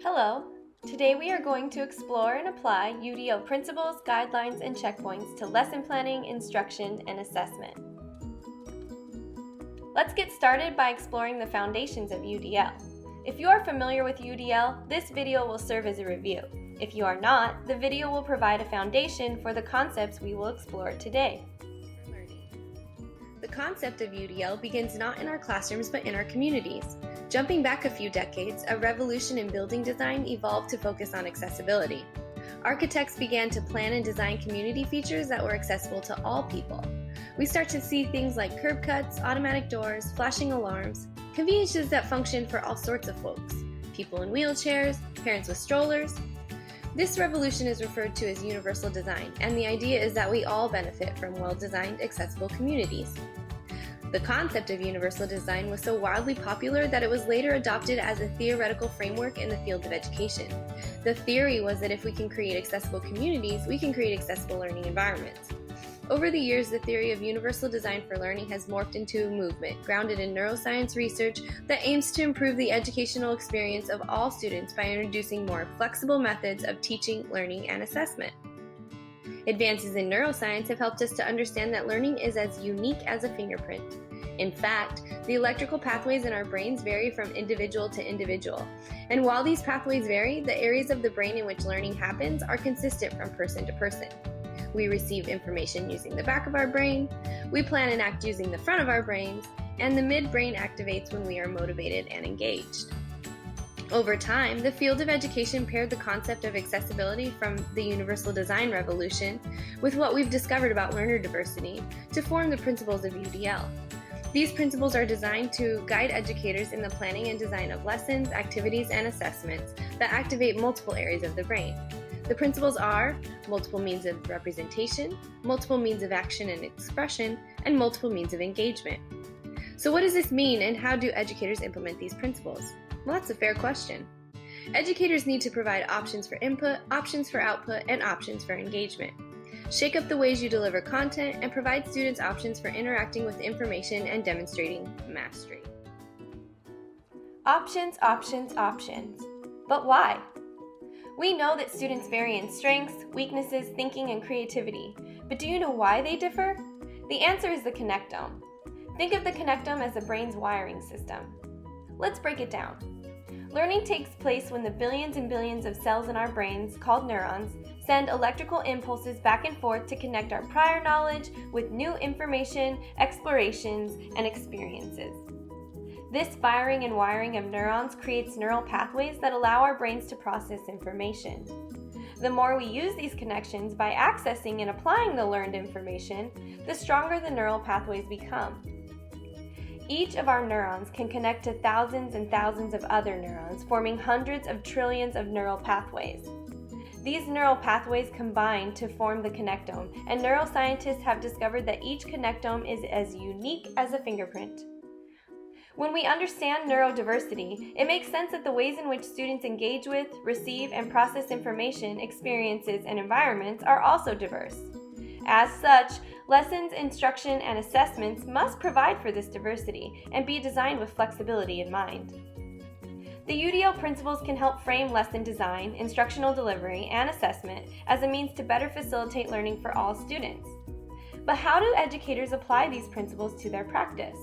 Hello! Today we are going to explore and apply UDL principles, guidelines, and checkpoints to lesson planning, instruction, and assessment. Let's get started by exploring the foundations of UDL. If you are familiar with UDL, this video will serve as a review. If you are not, the video will provide a foundation for the concepts we will explore today. The concept of UDL begins not in our classrooms but in our communities. Jumping back a few decades, a revolution in building design evolved to focus on accessibility. Architects began to plan and design community features that were accessible to all people. We start to see things like curb cuts, automatic doors, flashing alarms, conveniences that function for all sorts of folks, people in wheelchairs, parents with strollers. This revolution is referred to as universal design, and the idea is that we all benefit from well-designed, accessible communities. The concept of universal design was so wildly popular that it was later adopted as a theoretical framework in the field of education. The theory was that if we can create accessible communities, we can create accessible learning environments. Over the years, the theory of universal design for learning has morphed into a movement grounded in neuroscience research that aims to improve the educational experience of all students by introducing more flexible methods of teaching, learning, and assessment. Advances in neuroscience have helped us to understand that learning is as unique as a fingerprint. In fact, the electrical pathways in our brains vary from individual to individual. And while these pathways vary, the areas of the brain in which learning happens are consistent from person to person. We receive information using the back of our brain, we plan and act using the front of our brains, and the midbrain activates when we are motivated and engaged. Over time, the field of education paired the concept of accessibility from the universal design revolution with what we've discovered about learner diversity to form the principles of UDL. These principles are designed to guide educators in the planning and design of lessons, activities, and assessments that activate multiple areas of the brain. The principles are multiple means of representation, multiple means of action and expression, and multiple means of engagement. So what does this mean, and how do educators implement these principles? Well, that's a fair question. Educators need to provide options for input, options for output, and options for engagement. Shake up the ways you deliver content and provide students options for interacting with information and demonstrating mastery. Options, options, options. But why? We know that students vary in strengths, weaknesses, thinking, and creativity. But do you know why they differ? The answer is the connectome. Think of the connectome as the brain's wiring system. Let's break it down. Learning takes place when the billions and billions of cells in our brains, called neurons, send electrical impulses back and forth to connect our prior knowledge with new information, explorations, and experiences. This firing and wiring of neurons creates neural pathways that allow our brains to process information. The more we use these connections by accessing and applying the learned information, the stronger the neural pathways become. Each of our neurons can connect to thousands and thousands of other neurons, forming hundreds of trillions of neural pathways. These neural pathways combine to form the connectome, and neuroscientists have discovered that each connectome is as unique as a fingerprint. When we understand neurodiversity, it makes sense that the ways in which students engage with, receive, and process information, experiences, and environments are also diverse. As such, lessons, instruction, and assessments must provide for this diversity and be designed with flexibility in mind. The UDL principles can help frame lesson design, instructional delivery, and assessment as a means to better facilitate learning for all students. But how do educators apply these principles to their practice?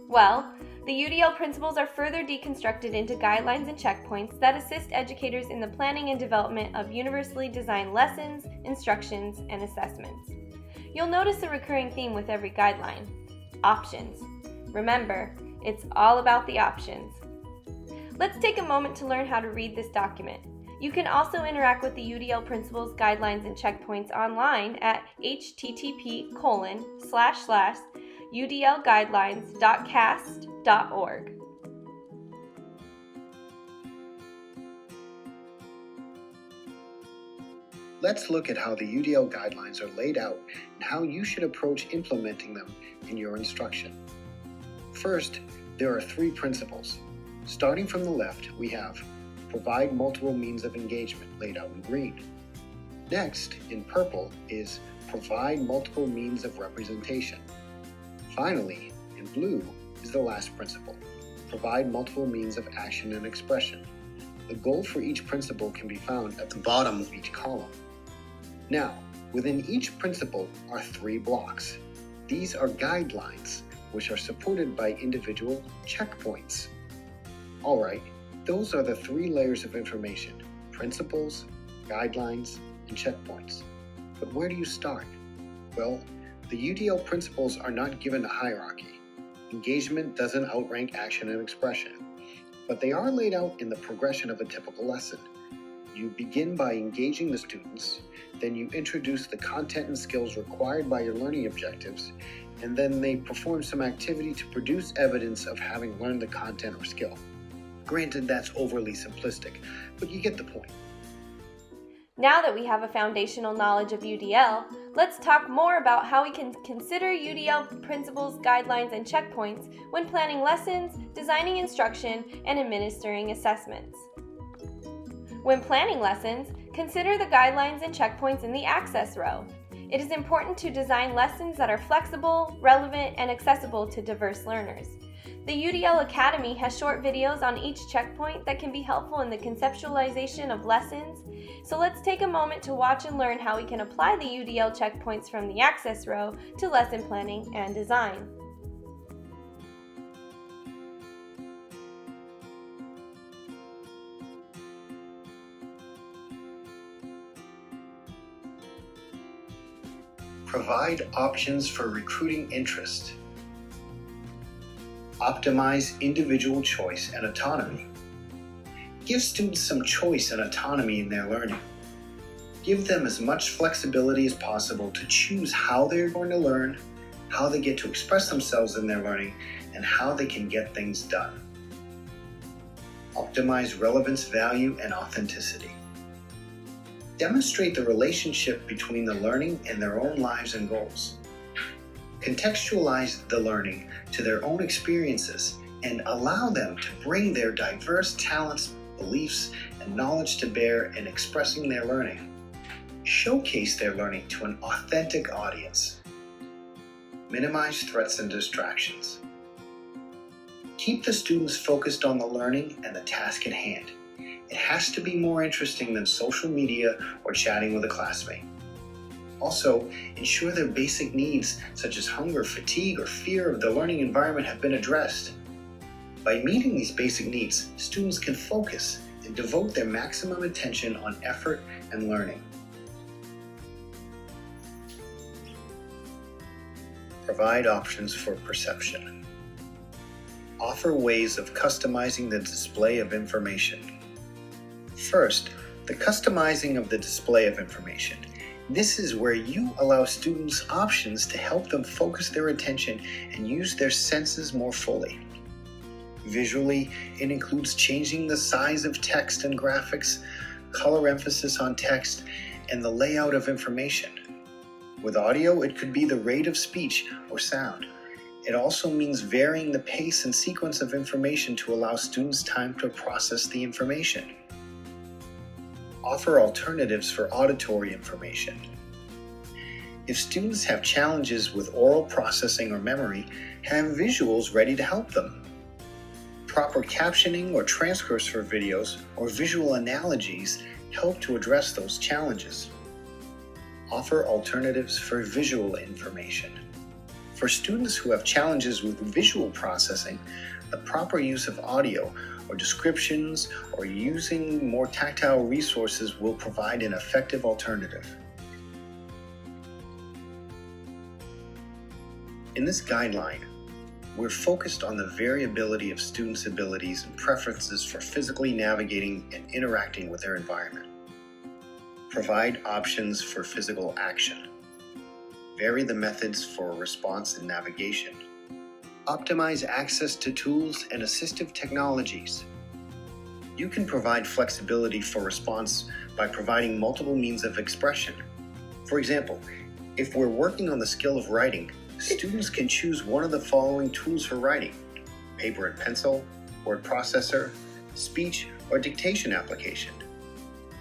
Well, the UDL principles are further deconstructed into guidelines and checkpoints that assist educators in the planning and development of universally designed lessons, instructions, and assessments. You'll notice a recurring theme with every guideline: options. Remember, it's all about the options. Let's take a moment to learn how to read this document. You can also interact with the UDL principles, guidelines, and checkpoints online at http://udlguidelines.cast.org. Let's look at how the UDL guidelines are laid out and how you should approach implementing them in your instruction. First, there are 3 principles. Starting from the left, we have provide multiple means of engagement, laid out in green. Next, in purple, is provide multiple means of representation. Finally, in blue, is the last principle, provide multiple means of action and expression. The goal for each principle can be found at the bottom of each column. Now, within each principle are 3 blocks. These are guidelines, which are supported by individual checkpoints. Alright, those are the 3 layers of information: principles, guidelines, and checkpoints. But where do you start? Well, the UDL principles are not given a hierarchy. Engagement doesn't outrank action and expression, but they are laid out in the progression of a typical lesson. You begin by engaging the students, then you introduce the content and skills required by your learning objectives, and then they perform some activity to produce evidence of having learned the content or skill. Granted, that's overly simplistic, but you get the point. Now that we have a foundational knowledge of UDL, let's talk more about how we can consider UDL principles, guidelines, and checkpoints when planning lessons, designing instruction, and administering assessments. When planning lessons, consider the guidelines and checkpoints in the access row. It is important to design lessons that are flexible, relevant, and accessible to diverse learners. The UDL Academy has short videos on each checkpoint that can be helpful in the conceptualization of lessons. So let's take a moment to watch and learn how we can apply the UDL checkpoints from the access row to lesson planning and design. Provide options for recruiting interest. Optimize individual choice and autonomy. Give students some choice and autonomy in their learning. Give them as much flexibility as possible to choose how they're going to learn, how they get to express themselves in their learning, and how they can get things done. Optimize relevance, value, and authenticity. Demonstrate the relationship between the learning and their own lives and goals. Contextualize the learning to their own experiences and allow them to bring their diverse talents, beliefs, and knowledge to bear in expressing their learning. Showcase their learning to an authentic audience. Minimize threats and distractions. Keep the students focused on the learning and the task at hand. It has to be more interesting than social media or chatting with a classmate. Also, ensure their basic needs such as hunger, fatigue, or fear of the learning environment have been addressed. By meeting these basic needs, students can focus and devote their maximum attention on effort and learning. Provide options for perception. Offer ways of customizing the display of information. First, the customizing of the display of information. This is where you allow students options to help them focus their attention and use their senses more fully. Visually, it includes changing the size of text and graphics, color emphasis on text, and the layout of information. With audio, it could be the rate of speech or sound. It also means varying the pace and sequence of information to allow students time to process the information. Offer alternatives for auditory information. If students have challenges with oral processing or memory, have visuals ready to help them. Proper captioning or transcripts for videos or visual analogies help to address those challenges. Offer alternatives for visual information. For students who have challenges with visual processing, the proper use of audio or descriptions or using more tactile resources will provide an effective alternative. In this guideline, we're focused on the variability of students' abilities and preferences for physically navigating and interacting with their environment. Provide options for physical action. Vary the methods for response and navigation. Optimize access to tools and assistive technologies. You can provide flexibility for response by providing multiple means of expression. For example, if we're working on the skill of writing, students can choose one of the following tools for writing: paper and pencil, word processor, speech, or dictation application.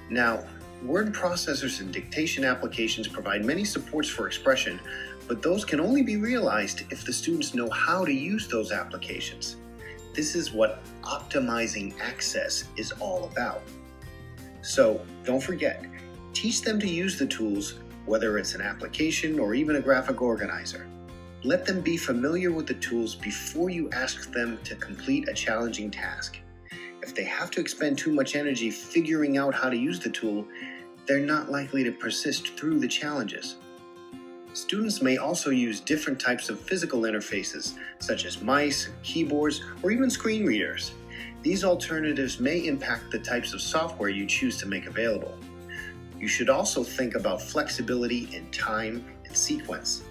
Now, word processors and dictation applications provide many supports for expression, but those can only be realized if the students know how to use those applications. This is what optimizing access is all about. So don't forget, teach them to use the tools, whether it's an application or even a graphic organizer. Let them be familiar with the tools before you ask them to complete a challenging task. If they have to expend too much energy figuring out how to use the tool, they're not likely to persist through the challenges. Students may also use different types of physical interfaces, such as mice, keyboards, or even screen readers. These alternatives may impact the types of software you choose to make available. You should also think about flexibility in time and sequence.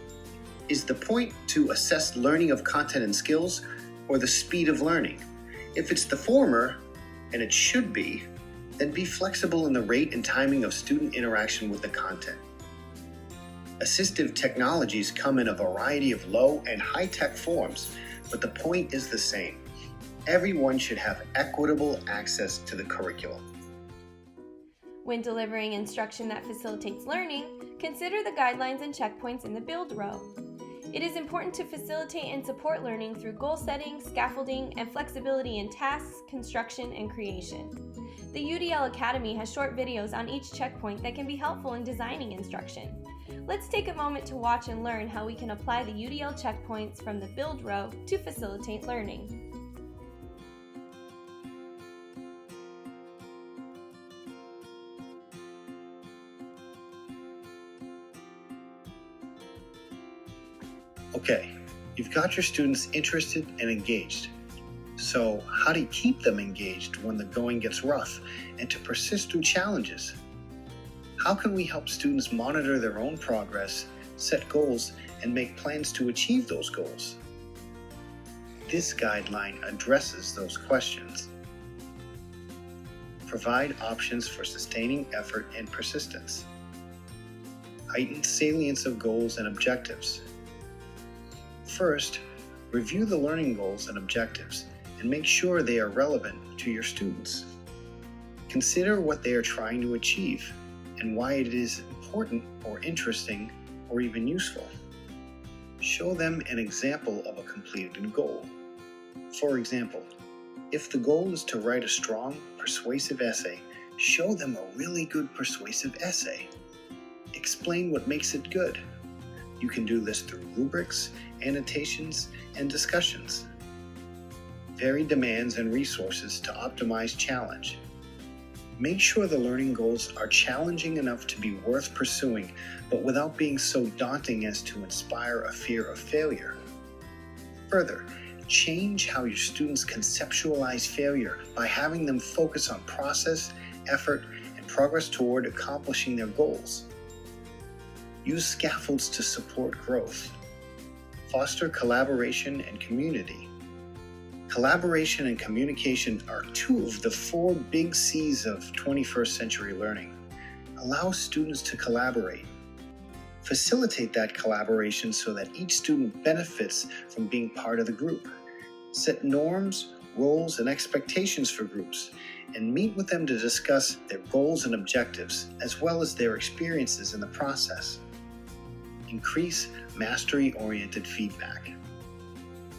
Is the point to assess learning of content and skills, or the speed of learning? If it's the former, and it should be, then be flexible in the rate and timing of student interaction with the content. Assistive technologies come in a variety of low and high-tech forms, but the point is the same. Everyone should have equitable access to the curriculum. When delivering instruction that facilitates learning, consider the guidelines and checkpoints in the build row. It is important to facilitate and support learning through goal setting, scaffolding, and flexibility in tasks, construction, and creation. The UDL Academy has short videos on each checkpoint that can be helpful in designing instruction. Let's take a moment to watch and learn how we can apply the UDL checkpoints from the build row to facilitate learning. Okay, you've got your students interested and engaged. So how do you keep them engaged when the going gets rough and to persist through challenges? How can we help students monitor their own progress, set goals, and make plans to achieve those goals? This guideline addresses those questions. Provide options for sustaining effort and persistence. Heighten salience of goals and objectives. First, review the learning goals and objectives and make sure they are relevant to your students. Consider what they are trying to achieve and why it is important or interesting or even useful. Show them an example of a completed goal. For example, if the goal is to write a strong, persuasive essay, show them a really good persuasive essay. Explain what makes it good. You can do this through rubrics, annotations, and discussions. Vary demands and resources to optimize challenge. Make sure the learning goals are challenging enough to be worth pursuing, but without being so daunting as to inspire a fear of failure. Further, change how your students conceptualize failure by having them focus on process, effort, and progress toward accomplishing their goals. Use scaffolds to support growth. Foster collaboration and community. Collaboration and communication are two of the 4 big C's of 21st century learning. Allow students to collaborate. Facilitate that collaboration so that each student benefits from being part of the group. Set norms, roles, and expectations for groups, and meet with them to discuss their goals and objectives, as well as their experiences in the process. Increase mastery-oriented feedback.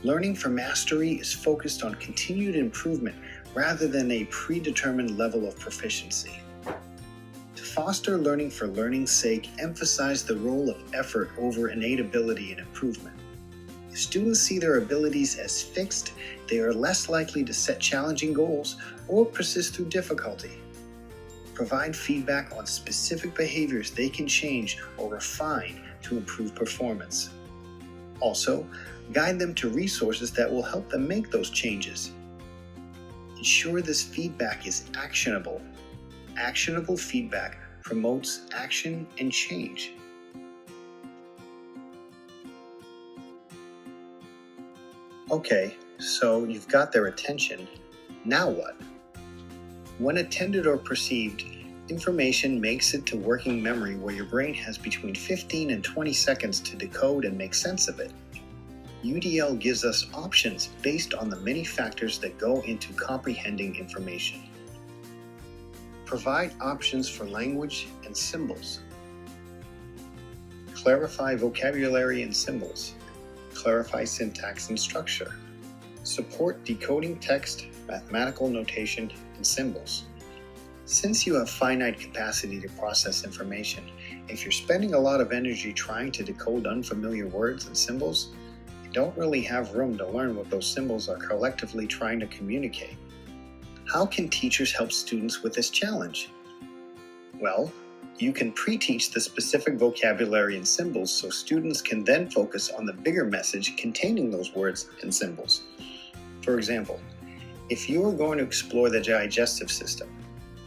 Learning for mastery is focused on continued improvement rather than a predetermined level of proficiency. To foster learning for learning's sake, emphasize the role of effort over innate ability and improvement. If students see their abilities as fixed, they are less likely to set challenging goals or persist through difficulty. Provide feedback on specific behaviors they can change or refine to improve performance. Also, guide them to resources that will help them make those changes. Ensure this feedback is actionable. Actionable feedback promotes action and change. Okay, so you've got their attention. Now what? When attended or perceived, information makes it to working memory where your brain has between 15 and 20 seconds to decode and make sense of it. UDL gives us options based on the many factors that go into comprehending information. Provide options for language and symbols. Clarify vocabulary and symbols. Clarify syntax and structure. Support decoding text, mathematical notation, and symbols. Since you have finite capacity to process information, if you're spending a lot of energy trying to decode unfamiliar words and symbols, you don't really have room to learn what those symbols are collectively trying to communicate. How can teachers help students with this challenge? Well, you can pre-teach the specific vocabulary and symbols so students can then focus on the bigger message containing those words and symbols. For example, if you are going to explore the digestive system,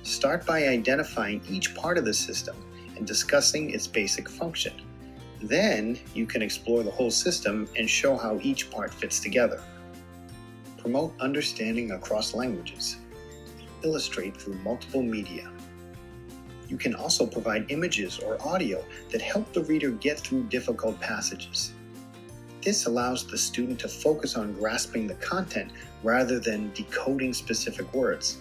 start by identifying each part of the system and discussing its basic function. Then you can explore the whole system and show how each part fits together. Promote understanding across languages. Illustrate through multiple media. You can also provide images or audio that help the reader get through difficult passages. This allows the student to focus on grasping the content rather than decoding specific words.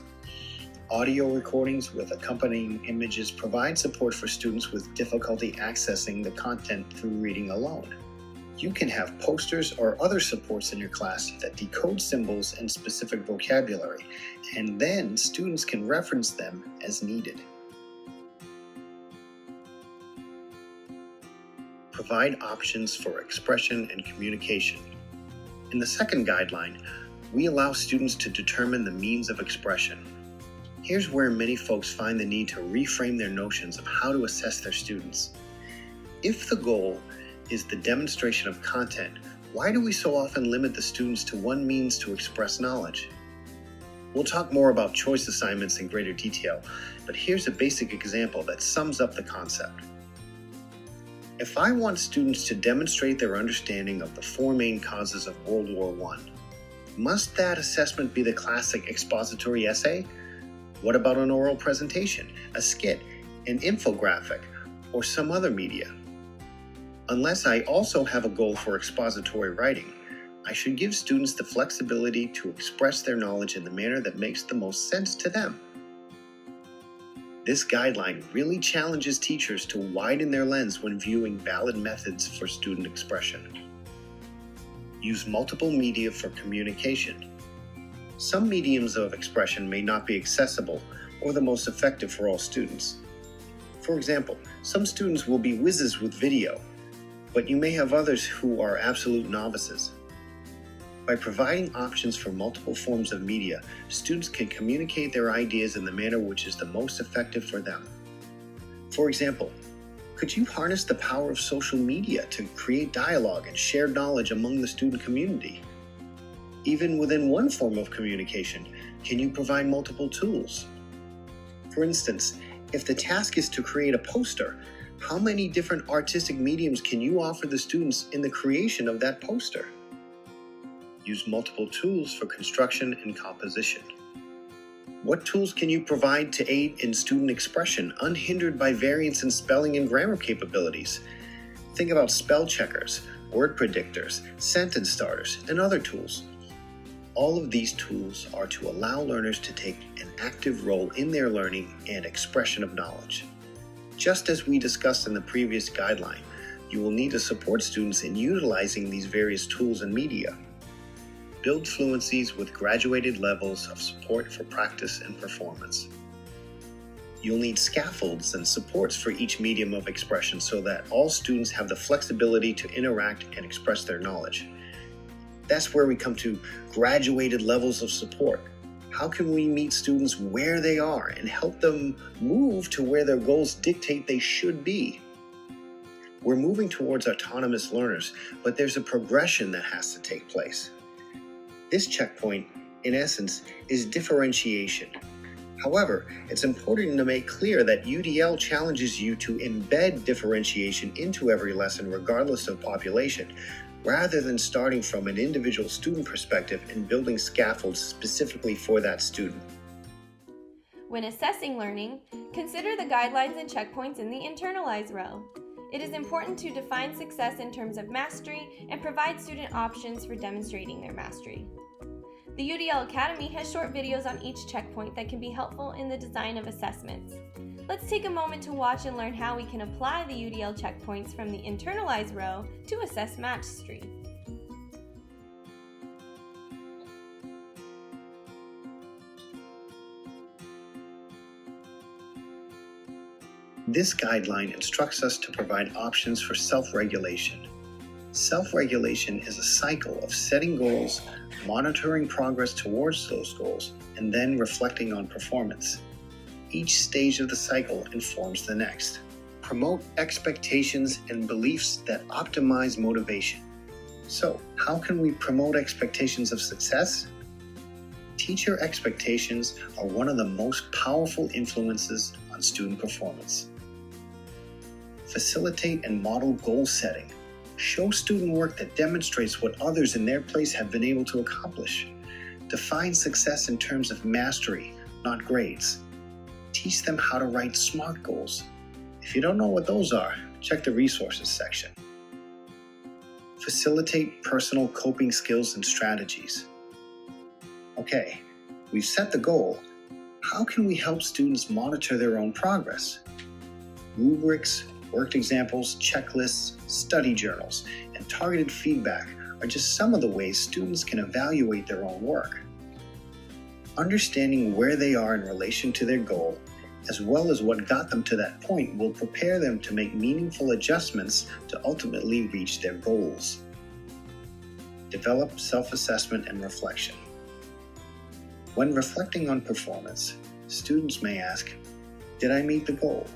Audio recordings with accompanying images provide support for students with difficulty accessing the content through reading alone. You can have posters or other supports in your class that decode symbols and specific vocabulary, and then students can reference them as needed. Provide options for expression and communication. In the second guideline, we allow students to determine the means of expression. Here's where many folks find the need to reframe their notions of how to assess their students. If the goal is the demonstration of content, why do we so often limit the students to one means to express knowledge? We'll talk more about choice assignments in greater detail, but here's a basic example that sums up the concept. If I want students to demonstrate their understanding of the four main causes of World War I, must that assessment be the classic expository essay? What about an oral presentation, a skit, an infographic, or some other media? Unless I also have a goal for expository writing, I should give students the flexibility to express their knowledge in the manner that makes the most sense to them. This guideline really challenges teachers to widen their lens when viewing valid methods for student expression. Use multiple media for communication. Some mediums of expression may not be accessible or the most effective for all students. For example, some students will be whizzes with video, but you may have others who are absolute novices. By providing options for multiple forms of media, students can communicate their ideas in the manner which is the most effective for them. For example, could you harness the power of social media to create dialogue and share knowledge among the student community? Even within one form of communication, can you provide multiple tools? For instance, if the task is to create a poster, how many different artistic mediums can you offer the students in the creation of that poster? Use multiple tools for construction and composition. What tools can you provide to aid in student expression, unhindered by variance in spelling and grammar capabilities? Think about spell checkers, word predictors, sentence starters, and other tools. All of these tools are to allow learners to take an active role in their learning and expression of knowledge. Just as we discussed in the previous guideline, you will need to support students in utilizing these various tools and media. Build fluencies with graduated levels of support for practice and performance. You'll need scaffolds and supports for each medium of expression so that all students have the flexibility to interact and express their knowledge. That's where we come to graduated levels of support. How can we meet students where they are and help them move to where their goals dictate they should be? We're moving towards autonomous learners, but there's a progression that has to take place. This checkpoint, in essence, is differentiation. However, it's important to make clear that UDL challenges you to embed differentiation into every lesson regardless of population, rather than starting from an individual student perspective and building scaffolds specifically for that student. When assessing learning, consider the guidelines and checkpoints in the internalize row. It is important to define success in terms of mastery and provide student options for demonstrating their mastery. The UDL Academy has short videos on each checkpoint that can be helpful in the design of assessments. Let's take a moment to watch and learn how we can apply the UDL checkpoints from the internalize row to assess mastery. This guideline instructs us to provide options for self-regulation. Self-regulation is a cycle of setting goals, monitoring progress towards those goals, and then reflecting on performance. Each stage of the cycle informs the next. Promote expectations and beliefs that optimize motivation. So, how can we promote expectations of success? Teacher expectations are one of the most powerful influences on student performance. Facilitate and model goal setting. Show student work that demonstrates what others in their place have been able to accomplish. Define success in terms of mastery, not grades. Teach them how to write SMART goals. If you don't know what those are, check the resources section. Facilitate personal coping skills and strategies. Okay, we've set the goal. How can we help students monitor their own progress? Rubrics, worked examples, checklists, study journals, and targeted feedback are just some of the ways students can evaluate their own work. Understanding where they are in relation to their goal, as well as what got them to that point, will prepare them to make meaningful adjustments to ultimately reach their goals. Develop self-assessment and reflection. When reflecting on performance, students may ask, did I meet the goal?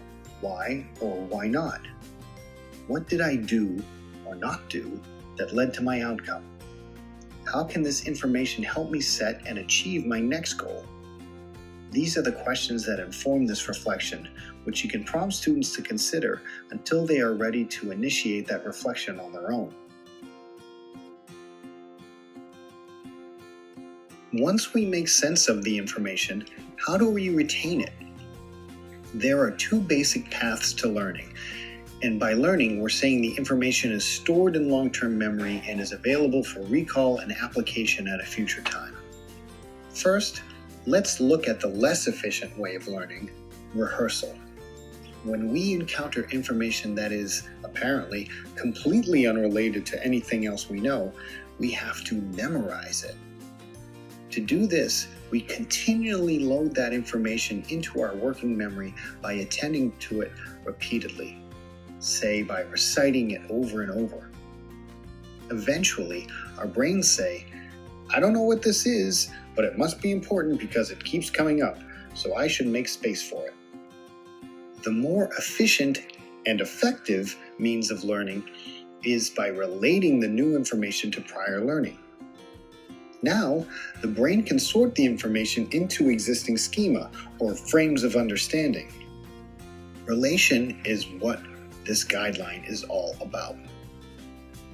Why or why not? What did I do or not do that led to my outcome? How can this information help me set and achieve my next goal? These are the questions that inform this reflection, which you can prompt students to consider until they are ready to initiate that reflection on their own. Once we make sense of the information, how do we retain it? There are two basic paths to learning. And by learning, we're saying the information is stored in long-term memory and is available for recall and application at a future time. First, let's look at the less efficient way of learning, rehearsal. When we encounter information that is apparently completely unrelated to anything else we know, we have to memorize it. To do this, we continually load that information into our working memory by attending to it repeatedly, say by reciting it over and over. Eventually, our brains say, I don't know what this is, but it must be important because it keeps coming up, so I should make space for it. The more efficient and effective means of learning is by relating the new information to prior learning. Now, the brain can sort the information into existing schema or frames of understanding. Relation is what this guideline is all about.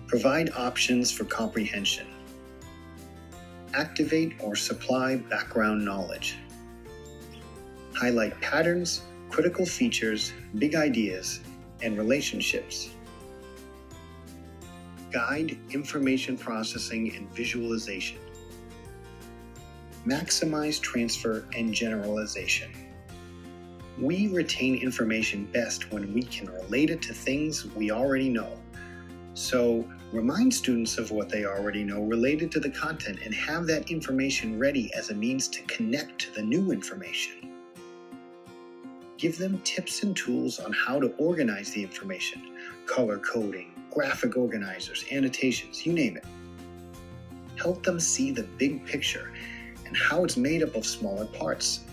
Provide options for comprehension. Activate or supply background knowledge. Highlight patterns, critical features, big ideas, and relationships. Guide information processing and visualization. Maximize transfer and generalization. We retain information best when we can relate it to things we already know. So, remind students of what they already know related to the content and have that information ready as a means to connect to the new information. Give them tips and tools on how to organize the information, color coding, graphic organizers, annotations, you name it. Help them see the big picture and how it's made up of smaller parts.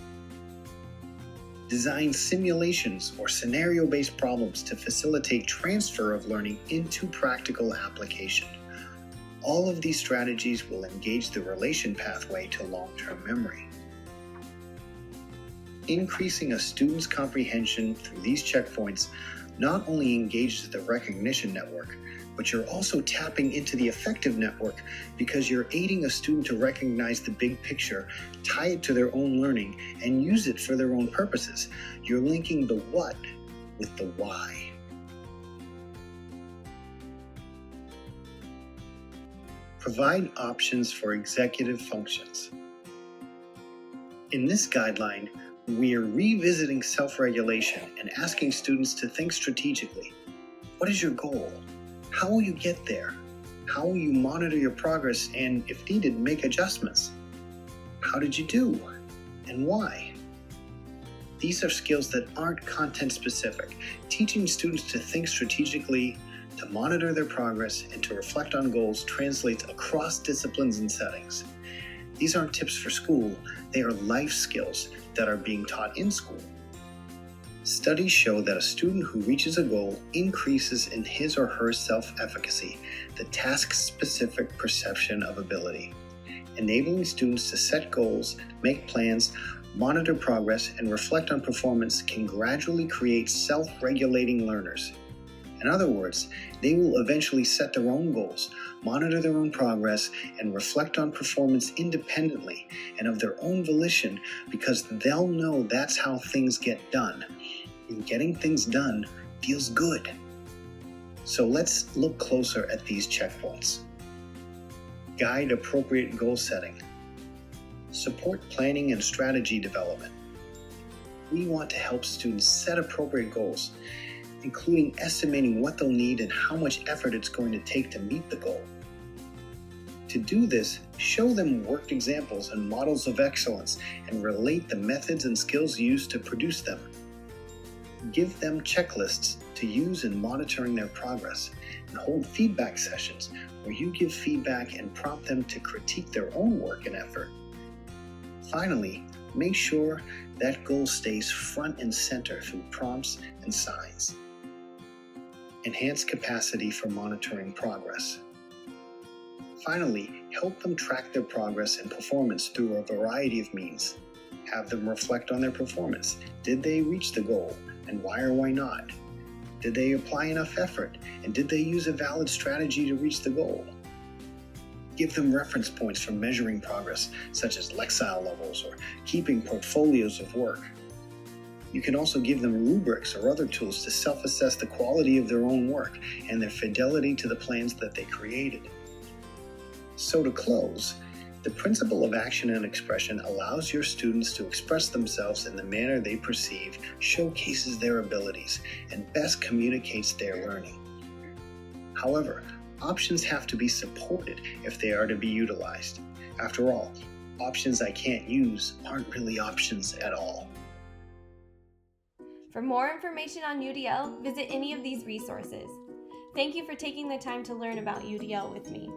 Design simulations or scenario-based problems to facilitate transfer of learning into practical application. All of these strategies will engage the relation pathway to long-term memory. Increasing a student's comprehension through these checkpoints not only engages the recognition network, but you're also tapping into the affective network because you're aiding a student to recognize the big picture, tie it to their own learning, and use it for their own purposes. You're linking the what with the why. Provide options for executive functions. In this guideline, we are revisiting self-regulation and asking students to think strategically. What is your goal? How will you get there? How will you monitor your progress and, if needed, make adjustments? How did you do? And why? These are skills that aren't content specific, teaching students to think strategically, to monitor their progress, and to reflect on goals translates across disciplines and settings. These aren't tips for school, they are life skills that are being taught in school. Studies show that a student who reaches a goal increases in his or her self-efficacy, the task-specific perception of ability. Enabling students to set goals, make plans, monitor progress, and reflect on performance can gradually create self-regulating learners. In other words, they will eventually set their own goals, monitor their own progress, and reflect on performance independently and of their own volition because they'll know that's how things get done. And getting things done feels good. So let's look closer at these checkpoints. Guide appropriate goal setting. Support planning and strategy development. We want to help students set appropriate goals, including estimating what they'll need and how much effort it's going to take to meet the goal. To do this, show them worked examples and models of excellence and relate the methods and skills used to produce them. Give them checklists to use in monitoring their progress, and hold feedback sessions where you give feedback and prompt them to critique their own work and effort. Finally, make sure that goal stays front and center through prompts and signs. Enhance capacity for monitoring progress. Finally, help them track their progress and performance through a variety of means. Have them reflect on their performance. Did they reach the goal, and why or why not? Did they apply enough effort, and did they use a valid strategy to reach the goal? Give them reference points for measuring progress, such as Lexile levels or keeping portfolios of work. You can also give them rubrics or other tools to self-assess the quality of their own work and their fidelity to the plans that they created. So to close, the principle of action and expression allows your students to express themselves in the manner they perceive, showcases their abilities, and best communicates their learning. However, options have to be supported if they are to be utilized. After all, options I can't use aren't really options at all. For more information on UDL, visit any of these resources. Thank you for taking the time to learn about UDL with me.